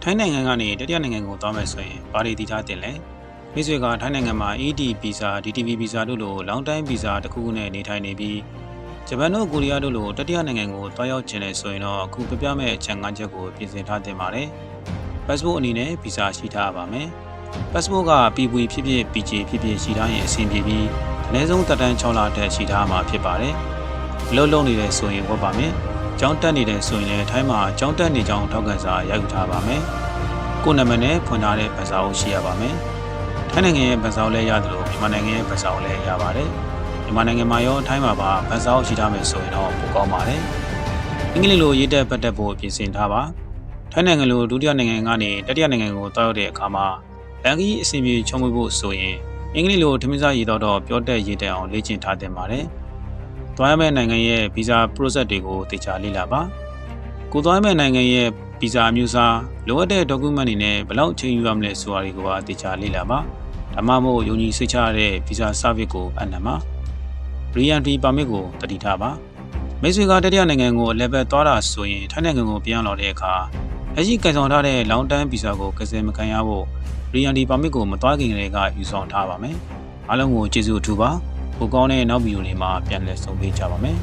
ထိုင်းနိုင်ငံကနေတတိယနိုင်ငံကိုသွားမယ်ဆိုရင်ဘာတွေတည်ထားတင်လဲမိတ်ဆွေကထိုင်းနိုင်ငံမှာ ED ဗီဇာ DTV ဗီဇာတို့လိုလောင်တိုင်းဗီဇာတစ်ခုခုနဲ့နေထိုင်နေပြီးဂျပန်တို့ကိုရီးယားတို့လိုတတိယနိုင်ငံကိုသွားရောက်ခြင်းလဲဆိုရင်တော့အခုပြပြမဲ့အချက်၅ချက်ကိုပြင်ဆင်ထားတင်ပါတယ် passport အနေနဲ့ဗီဇာရှိထားပါမယ် passport က PV ဖြစ်ဖြစ် PJ ဖြစ်ဖြစ်ရှိထားရင်အဆင်ပြေပြီးအနည်းဆုံးသက်တမ်း6လတက်ရှိထားမှာဖြစ်ပါတယ်အလုပ်လုပ်နေတယ်ဆိုရင်ဝတ်ပါမယ်ကျောင်းတက်နေတယ်ဆိုရင်လည်းထိုင်းမှာကျောင်းတက်နေကြောင်းထောက်ခံစာရိုက်ယူထားပါမယ်ကိုယ်နာမည်နဲ့ဖွင့်ထားတဲ့ဗီဇာကိုရှိရပါမယ်ထိုင်းနိုင်ငံရဲ့ဗီဇာကိုလည်းရတယ်လို့မြန်မာနိုင်ငံရဲ့ဗီဇာကိုလည်းရပါတယ်မြန်မာနိုင်ငံမှာရောထိုင်းမှာပါဗီဇာကိုရှိထားမယ်ဆိုရင်တော့ပိုကောင်းပါတယ်အင်္ဂလိပ်လိုရေးတက်ပတ်သက်ဖို့ပြင်ဆင်ထားပါထိုင်းနိုင်ငံလိုဒုတိယနိုင်ငံကနေတတိယနိုင်ငံကိုသွားရောက်တဲ့အခါမှာလန်ကီအဆင်ပြေချုံးမွေးဖို့ဆိုရင်အင်္ဂလိပ်လိုထမင်းစားရေးတော့ပြောတက်ရေးတက်အောင်လေ့ကျင့်ထားသင့်ပါတယ်သွားရမယ့်နိုင်ငံရဲ့ဗီဇာ process တွေကိုသေချာလေ့လာပါကိုသွားရမယ့်နိုင်ငံရဲ့ဗီဇာအမျိုးအစားလိုအပ်တဲ့ document တွေနဲ့ဘယ်လောက်အချိန်ယူရမလဲဆိုတာတွေကိုပါသေချာလေ့လာပါဒါမှမဟုတ်ယုံကြည်စိတ်ချရတဲ့ဗီဇာ service ကိုအနံ့ပါ re-entry permit ကိုတတိထားပါမိတ်ဆွေကတတိယနိုင်ငံကိုအလဲပတ်သွားတာဆိုရင်ထိုင်းနိုင်ငံကိုပြန်လာတဲ့အခါလက်ရှိကံဆောင်ထားတဲ့လောင်တန်းဗီဇာကိုကစင်မခံရဖို့ re-entry permit ကိုမသွားခင်ကလေးကယူဆောင်ထားပါမယ်အားလုံးကိုကျေးဇူးအထူးပါပိုကောင်းတဲ့နောက်ဗီဒီယိုတွေမှာပြန်လည်ဆုံတွေ့ကြပါမယ်